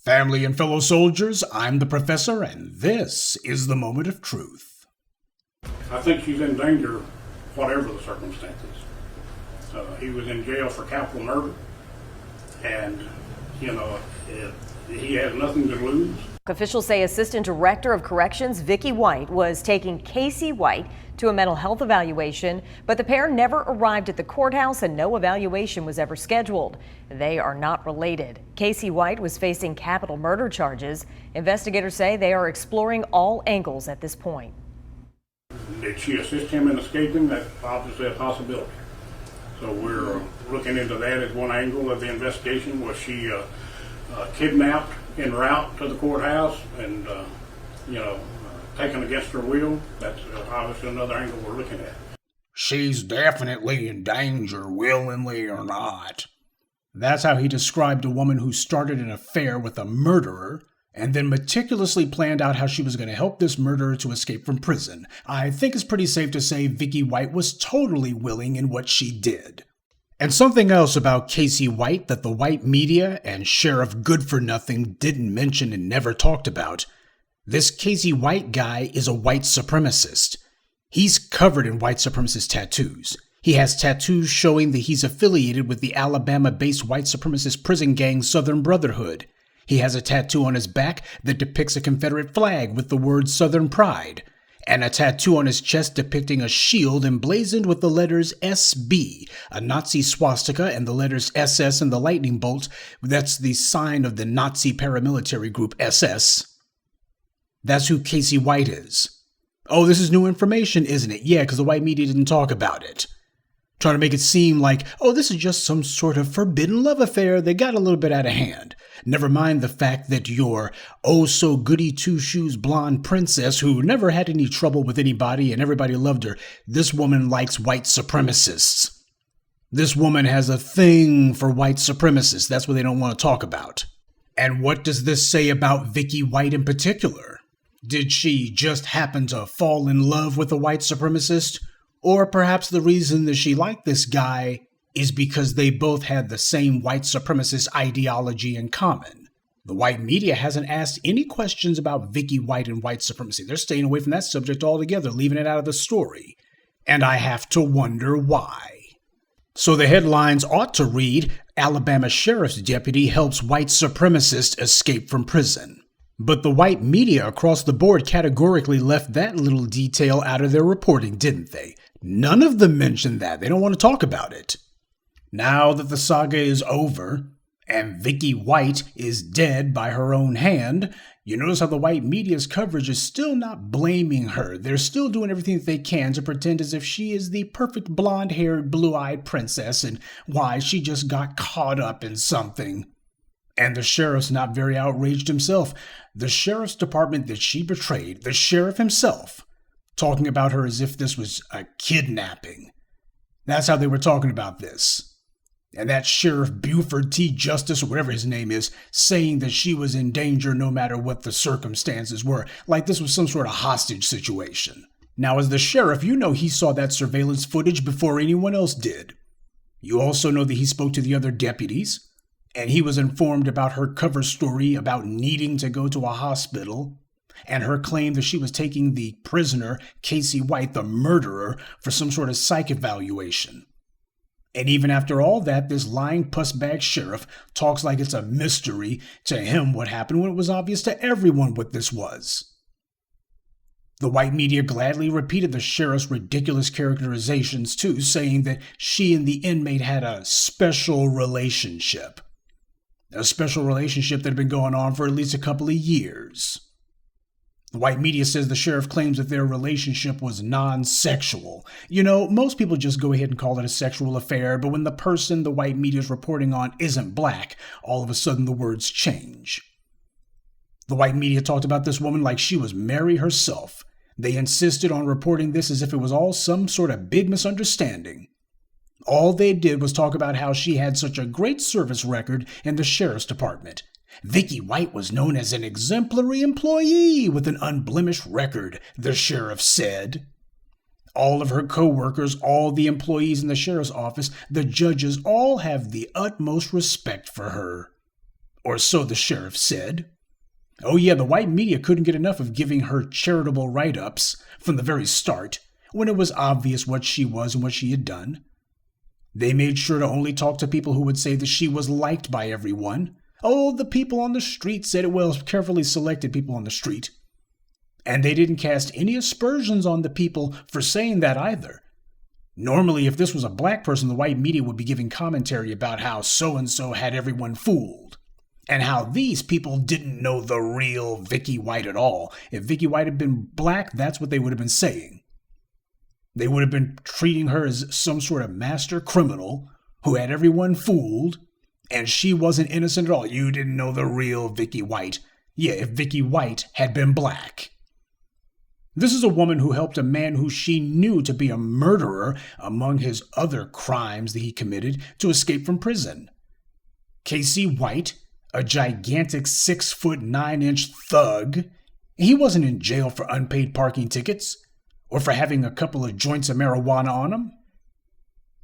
Family and fellow soldiers, I'm the professor, and this is the moment of truth. I think she's in danger, whatever the circumstances. He was in jail for capital murder, and, he has nothing to lose. Officials say Assistant Director of Corrections Vicki White was taking Casey White to a mental health evaluation, but the pair never arrived at the courthouse and no evaluation was ever scheduled. They are not related. Casey White was facing capital murder charges. Investigators say they are exploring all angles at this point. Did she assist him in escaping? That's obviously a possibility. So we're looking into that as one angle of the investigation. Was she kidnapped en route to the courthouse and, taken against her will? That's obviously another angle we're looking at. She's definitely in danger, willingly or not. That's how he described a woman who started an affair with a murderer and then meticulously planned out how she was going to help this murderer to escape from prison. I think it's pretty safe to say Vicki White was totally willing in what she did. And something else about Casey White that the white media and Sheriff Good-for-Nothing didn't mention and never talked about. This Casey White guy is a white supremacist. He's covered in white supremacist tattoos. He has tattoos showing that he's affiliated with the Alabama-based white supremacist prison gang Southern Brotherhood. He has a tattoo on his back that depicts a Confederate flag with the word Southern Pride, and a tattoo on his chest depicting a shield emblazoned with the letters SB, a Nazi swastika, and the letters SS and the lightning bolt. That's the sign of the Nazi paramilitary group SS. That's who Casey White is. Oh, this is new information, isn't it? Yeah, because the white media didn't talk about it. Trying to make it seem like, oh, this is just some sort of forbidden love affair that got a little bit out of hand. Never mind the fact that your oh-so-goody-two-shoes blonde princess who never had any trouble with anybody and everybody loved her, this woman likes white supremacists. This woman has a thing for white supremacists. That's what they don't want to talk about. And what does this say about Vicki White in particular? Did she just happen to fall in love with a white supremacist? Or perhaps the reason that she liked this guy is because they both had the same white supremacist ideology in common. The white media hasn't asked any questions about Vicki White and white supremacy. They're staying away from that subject altogether, leaving it out of the story. And I have to wonder why. So the headlines ought to read, Alabama Sheriff's Deputy Helps White Supremacist Escape from Prison. But the white media across the board categorically left that little detail out of their reporting, didn't they? None of them mentioned that. They don't want to talk about it. Now that the saga is over, and Vicki White is dead by her own hand, you notice how the white media's coverage is still not blaming her. They're still doing everything that they can to pretend as if she is the perfect blonde-haired, blue-eyed princess, and why she just got caught up in something. And the sheriff's not very outraged himself. The sheriff's department that she betrayed, the sheriff himself, talking about her as if this was a kidnapping. That's how they were talking about this. And that Sheriff Buford T. Justice, or whatever his name is, saying that she was in danger no matter what the circumstances were, like this was some sort of hostage situation. Now, as the sheriff, you know he saw that surveillance footage before anyone else did. You also know that he spoke to the other deputies, and he was informed about her cover story about needing to go to a hospital, and her claim that she was taking the prisoner, Casey White, the murderer, for some sort of psych evaluation. And even after all that, this lying pussbag sheriff talks like it's a mystery to him what happened when it was obvious to everyone what this was. The white media gladly repeated the sheriff's ridiculous characterizations too, saying that she and the inmate had a special relationship. A special relationship that had been going on for at least a couple of years. The white media says the sheriff claims that their relationship was non-sexual. You know, most people just go ahead and call it a sexual affair, but when the person the white media is reporting on isn't black, all of a sudden the words change. The white media talked about this woman like she was Mary herself. They insisted on reporting this as if it was all some sort of big misunderstanding. All they did was talk about how she had such a great service record in the sheriff's department. Vicki White was known as an exemplary employee with an unblemished record, the sheriff said. All of her co-workers, all the employees in the sheriff's office, the judges, all have the utmost respect for her. Or so the sheriff said. Oh yeah, the white media couldn't get enough of giving her charitable write-ups from the very start, when it was obvious what she was and what she had done. They made sure to only talk to people who would say that she was liked by everyone. Oh, the people on the street said it, well, carefully selected people on the street. And they didn't cast any aspersions on the people for saying that either. Normally, if this was a black person, the white media would be giving commentary about how so-and-so had everyone fooled, and how these people didn't know the real Vicki White at all. If Vicki White had been black, that's what they would have been saying. They would have been treating her as some sort of master criminal who had everyone fooled, and she wasn't innocent at all. You didn't know the real Vicki White. Yeah, if Vicki White had been black. This is a woman who helped a man who she knew to be a murderer among his other crimes that he committed to escape from prison. Casey White, a gigantic 6'9" thug, he wasn't in jail for unpaid parking tickets or for having a couple of joints of marijuana on him.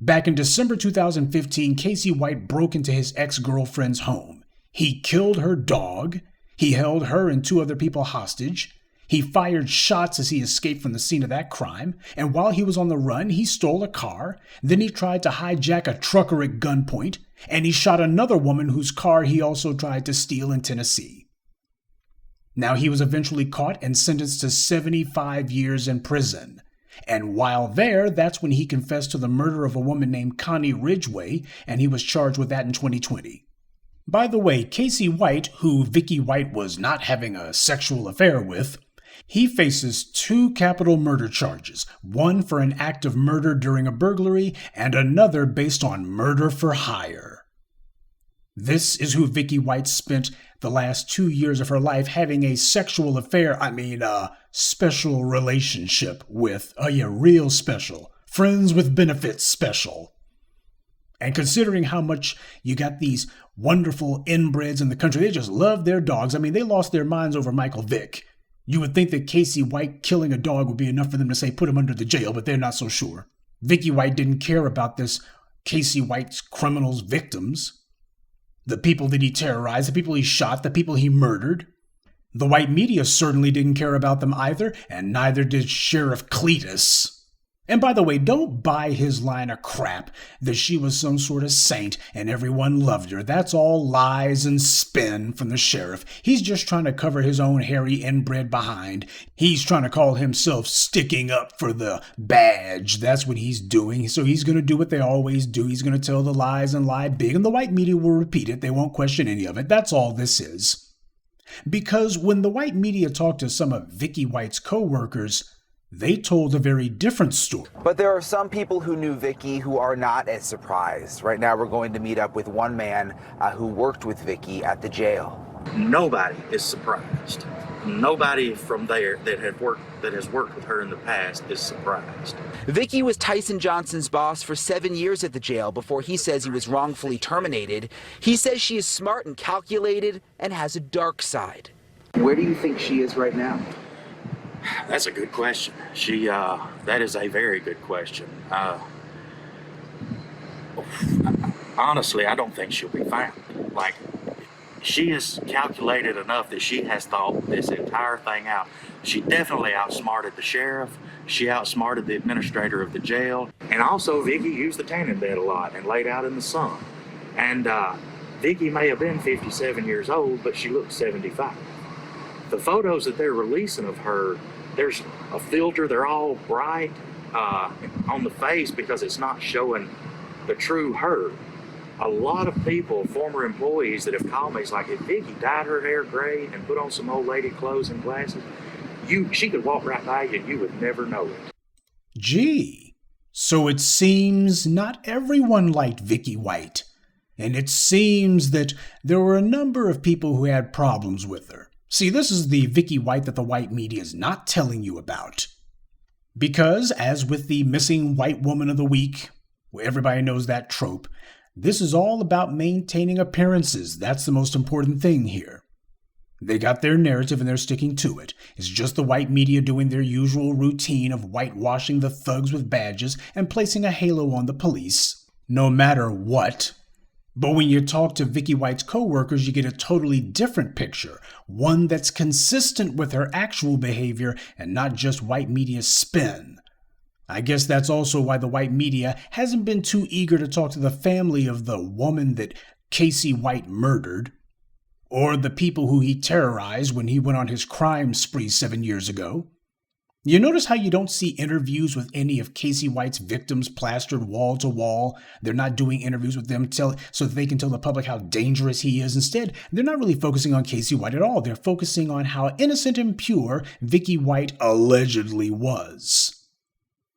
Back in December 2015, Casey White broke into his ex-girlfriend's home. He killed her dog. He held her and 2 other people hostage. He fired shots as he escaped from the scene of that crime, and while he was on the run, he stole a car. Then he tried to hijack a trucker at gunpoint, and he shot another woman whose car he also tried to steal in Tennessee. Now, he was eventually caught and sentenced to 75 years in prison. And while there, that's when he confessed to the murder of a woman named Connie Ridgway, and he was charged with that in 2020. By the way, Casey White, who Vicki White was not having a sexual affair with, he faces 2 capital murder charges, one for an act of murder during a burglary and another based on murder for hire. This is who Vicki White spent the last 2 years of her life having a sexual affair, special relationship with. Oh yeah, real special. Friends with benefits special. And considering how much you got these wonderful inbreds in the country, they just love their dogs. They lost their minds over Michael Vick. You would think that Casey White killing a dog would be enough for them to say put him under the jail, but they're not so sure. Vicki White didn't care about this Casey White's criminals' victims. The people that he terrorized, the people he shot, the people he murdered. The white media certainly didn't care about them either, and neither did Sheriff Cletus. And by the way, don't buy his line of crap that she was some sort of saint and everyone loved her. That's all lies and spin from the sheriff. He's just trying to cover his own hairy inbred behind. He's trying to call himself sticking up for the badge. That's what he's doing. So he's going to do what they always do. He's going to tell the lies and lie big, and the white media will repeat it. They won't question any of it. That's all this is. Because when the white media talked to some of Vicki White's co-workers, they told a very different story. But there are some people who knew Vicki who are not as surprised. Right now, we're going to meet up with one man who worked with Vicki at the jail. Nobody is surprised. Nobody from there that has worked with her in the past is surprised. Vicki was Tyson Johnson's boss for 7 years at the jail before he says he was wrongfully terminated. He says she is smart and calculated and has a dark side. Where do you think she is right now? That's a good question. That is a very good question. Honestly, I don't think she'll be found. She is calculated enough that she has thought this entire thing out. She definitely outsmarted the sheriff. She outsmarted the administrator of the jail. And also, Vicki used the tanning bed a lot and laid out in the sun. And Vicki may have been 57 years old, but she looked 75. The photos that they're releasing of her, there's a filter, they're all bright on the face because it's not showing the true her. A lot of people, former employees that have called me, it's like, if Vicki dyed her hair gray and put on some old lady clothes and glasses, she could walk right by you and you would never know it. Gee, so it seems not everyone liked Vicki White. And it seems that there were a number of people who had problems with her. See, this is the Vicki White that the white media is not telling you about. Because, as with the missing white woman of the week, where everybody knows that trope, this is all about maintaining appearances. That's the most important thing here. They got their narrative and they're sticking to it. It's just the white media doing their usual routine of whitewashing the thugs with badges and placing a halo on the police. No matter what, But when you talk to Vicki White's co-workers, you get a totally different picture, one that's consistent with her actual behavior and not just white media's spin. I guess that's also why the white media hasn't been too eager to talk to the family of the woman that Casey White murdered, or the people who he terrorized when he went on his crime spree 7 years ago. You notice how you don't see interviews with any of Casey White's victims plastered wall to wall? They're not doing interviews with them so that they can tell the public how dangerous he is. Instead, they're not really focusing on Casey White at all. They're focusing on how innocent and pure Vicki White allegedly was.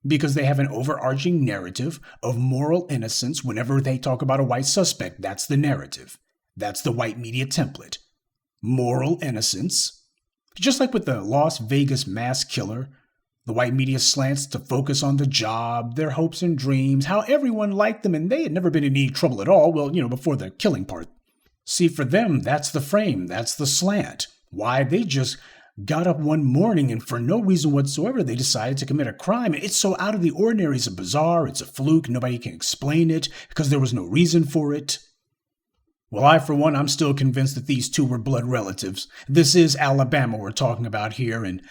Because they have an overarching narrative of moral innocence whenever they talk about a white suspect. That's the narrative. That's the white media template. Moral innocence. Just like with the Las Vegas mass killer, the white media slants to focus on the job, their hopes and dreams, how everyone liked them and they had never been in any trouble at all, well, before the killing part. See, for them, that's the frame, that's the slant. Why, they just got up one morning and for no reason whatsoever they decided to commit a crime. It's so out of the ordinary, it's a bizarre, it's a fluke, nobody can explain it because there was no reason for it. Well, I, for one, I'm still convinced that these two were blood relatives. This is Alabama we're talking about here, and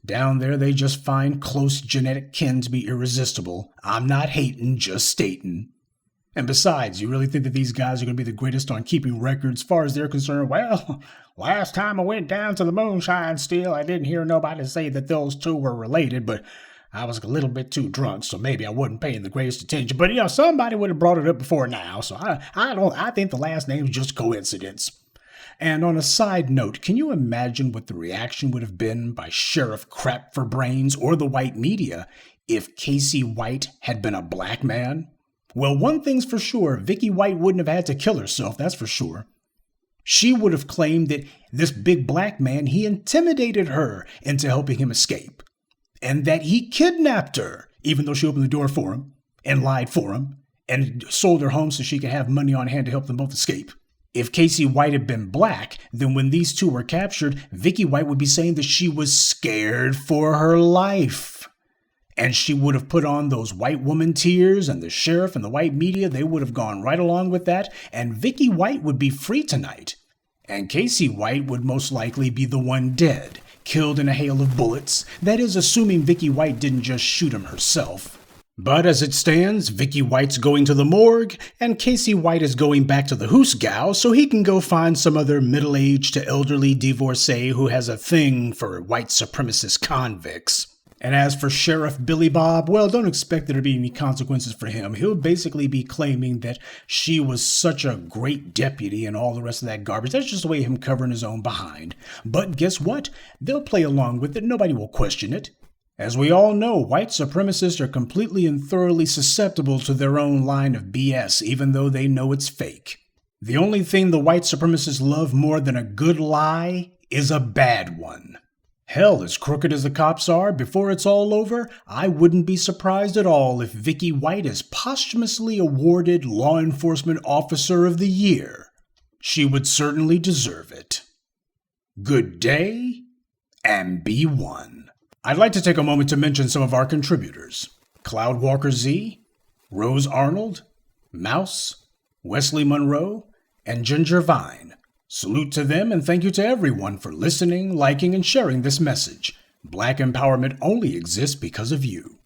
down there they just find close genetic kin to be irresistible. I'm not hating, just stating. And besides, you really think that these guys are going to be the greatest on keeping records as far as they're concerned? Well, last time I went down to the moonshine still, I didn't hear nobody say that those two were related, but I was a little bit too drunk, so maybe I wasn't paying the greatest attention. But, somebody would have brought it up before now, so I think the last name's just coincidence. And on a side note, can you imagine what the reaction would have been by Sheriff Crap for Brains or the white media if Casey White had been a black man? Well, one thing's for sure, Vicki White wouldn't have had to kill herself, that's for sure. She would have claimed that this big black man, he intimidated her into helping him escape. And that he kidnapped her, even though she opened the door for him, and lied for him, and sold her home so she could have money on hand to help them both escape. If Casey White had been black, then when these two were captured, Vicki White would be saying that she was scared for her life. And she would have put on those white woman tears, and the sheriff and the white media, they would have gone right along with that, and Vicki White would be free tonight. And Casey White would most likely be the one dead, killed in a hail of bullets. That is, assuming Vicki White didn't just shoot him herself. But as it stands, Vicki White's going to the morgue, and Casey White is going back to the hoosgow so he can go find some other middle-aged to elderly divorcee who has a thing for white supremacist convicts. And as for Sheriff Billy Bob, well, don't expect there to be any consequences for him. He'll basically be claiming that she was such a great deputy and all the rest of that garbage. That's just the way him covering his own behind. But guess what? They'll play along with it. Nobody will question it. As we all know, white supremacists are completely and thoroughly susceptible to their own line of BS, even though they know it's fake. The only thing the white supremacists love more than a good lie is a bad one. Hell, as crooked as the cops are, before it's all over, I wouldn't be surprised at all if Vicki White is posthumously awarded Law Enforcement Officer of the Year. She would certainly deserve it. Good day, and be one. I'd like to take a moment to mention some of our contributors. Cloudwalker Z, Rose Arnold, Mouse, Wesley Monroe, and Ginger Vine. Salute to them and thank you to everyone for listening, liking, and sharing this message. Black empowerment only exists because of you.